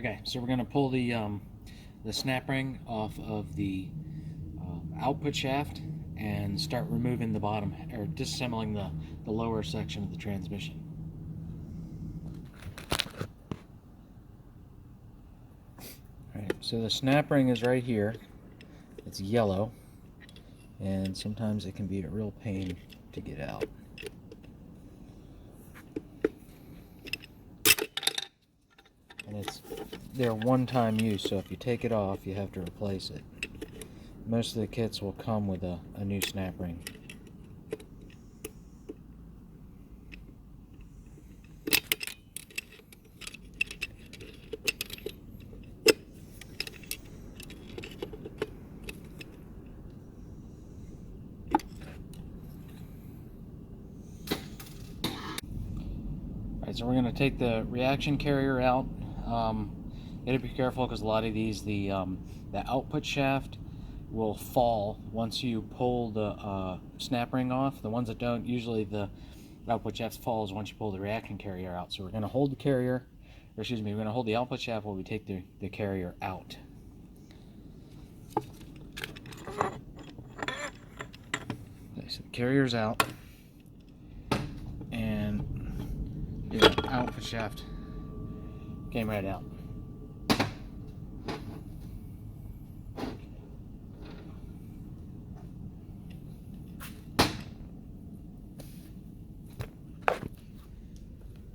Okay, so we're going to pull the snap ring off of the output shaft and start removing the bottom, or disassembling the lower section of the transmission. Alright, so the snap ring is right here. It's yellow, and sometimes it can be a real pain to get out. And it's their one-time use, so if you take it off, you have to replace it. Most of the kits will come with a new snap ring. Alright, so we're going to take the reaction carrier out. You got to be careful because a lot of these, the output shaft will fall once you pull the snap ring off. The ones that don't, usually the output shaft falls once you pull the reaction carrier out. So we're going to hold the carrier, or excuse me, we're going to hold the output shaft while we take the carrier out. Okay, so the carrier's out, and the output shaft came right out.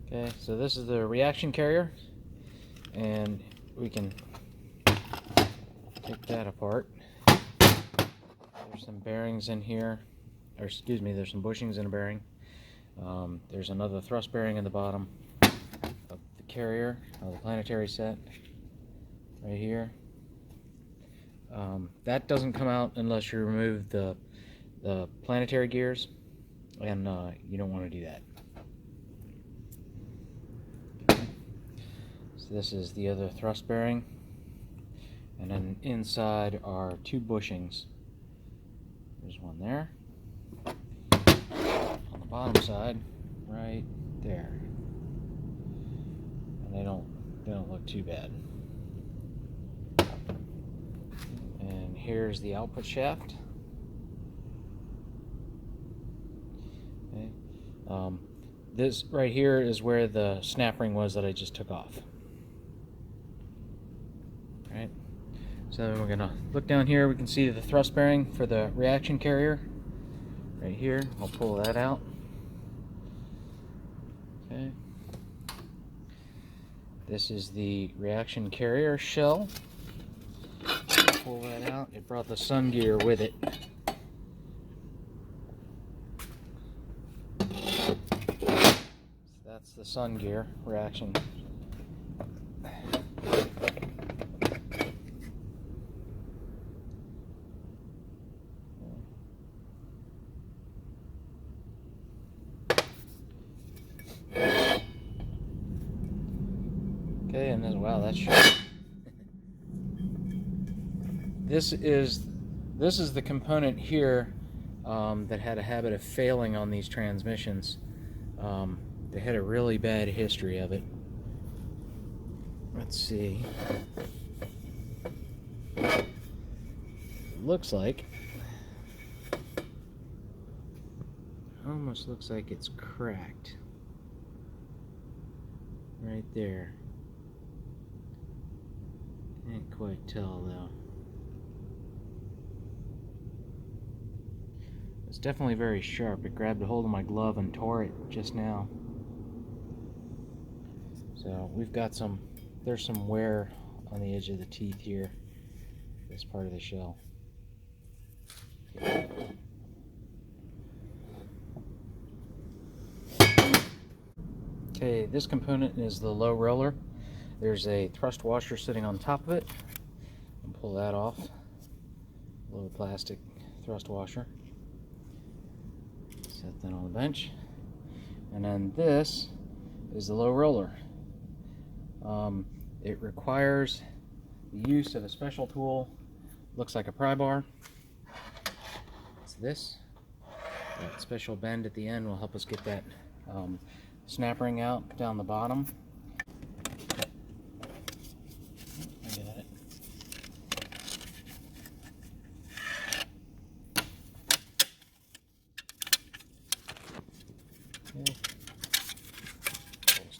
Okay, so this is the reaction carrier, and we can take that apart. There's some bearings in here, or excuse me, there's some bushings in a bearing. There's another thrust bearing in the bottom of the carrier, of the planetary set, right here. That doesn't come out unless you remove the planetary gears, and you don't want to do that. So this is the other thrust bearing, and then inside are two bushings. There's one there on the bottom side, right there, and they don't look too bad. And here's the output shaft. Okay. This right here is where the snap ring was that I just took off. Right. So we're gonna look down here. We can see the thrust bearing for the reaction carrier right here. I'll pull that out. Okay. This is the reaction carrier shell. Pull that out. It brought the sun gear with it. So that's the sun gear reaction. Okay, and then wow, that's sharp. This is the component here that had a habit of failing on these transmissions. They had a really bad history of it. Let's see. It looks like, almost looks like it's cracked right there. Can't quite tell though. It's definitely very sharp. It grabbed a hold of my glove and tore it just now. So we've got there's some wear on the edge of the teeth here, this part of the shell. Okay, this component is the low roller. There's a thrust washer sitting on top of it. I'll pull that off. A little plastic thrust washer. Set that on the bench. And then this is the low roller. It requires the use of a special tool. Looks like a pry bar. It's this. That special bend at the end will help us get that snap ring out down the bottom.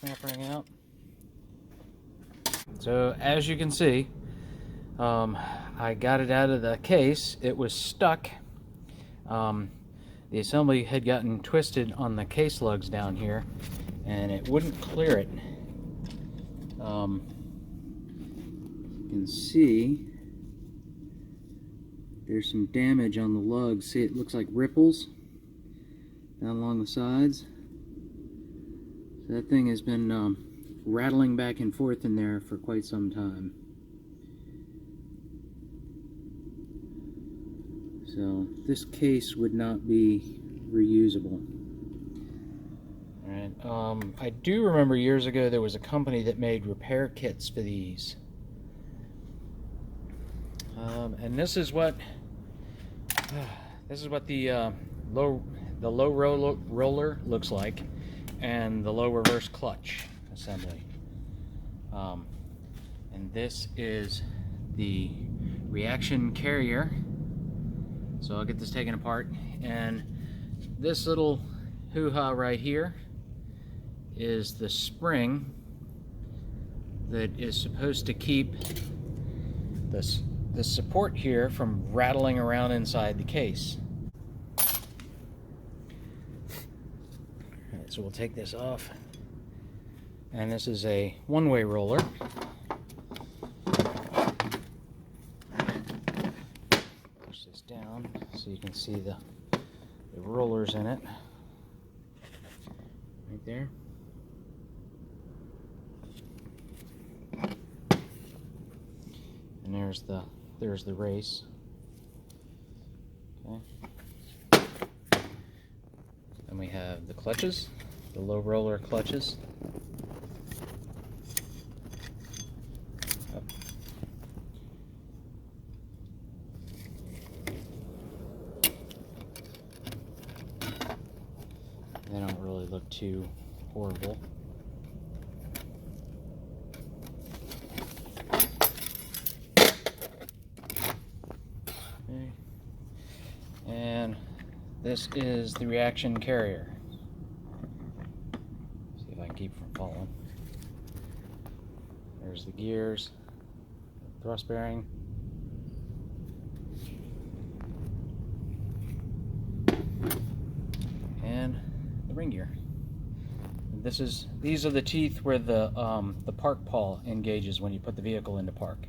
snap ring out. So as you can see, I got it out of the case. It was stuck. The assembly had gotten twisted on the case lugs down here, and it wouldn't clear it. You can see there's some damage on the lugs. See, it looks like ripples down along the sides. So that thing has been rattling back and forth in there for quite some time. So this case would not be reusable. Alright, I do remember years ago there was a company that made repair kits for these. And this is what the low roller looks like, and the low reverse clutch assembly. And this is the reaction carrier. So I'll get this taken apart, and this little hoo-ha right here is the spring that is supposed to keep the support here from rattling around inside the case. Alright, so we'll take this off, and this is a one-way roller. Push this down so you can see the rollers in it right there. And there's the race. Okay. Then we have the clutches, the low roller clutches. Up. They don't really look too horrible. Okay. And this is the reaction carrier. See if I can keep it from falling. There's the gears, the thrust bearing. And the ring gear. These are the teeth where the park pawl engages when you put the vehicle into park.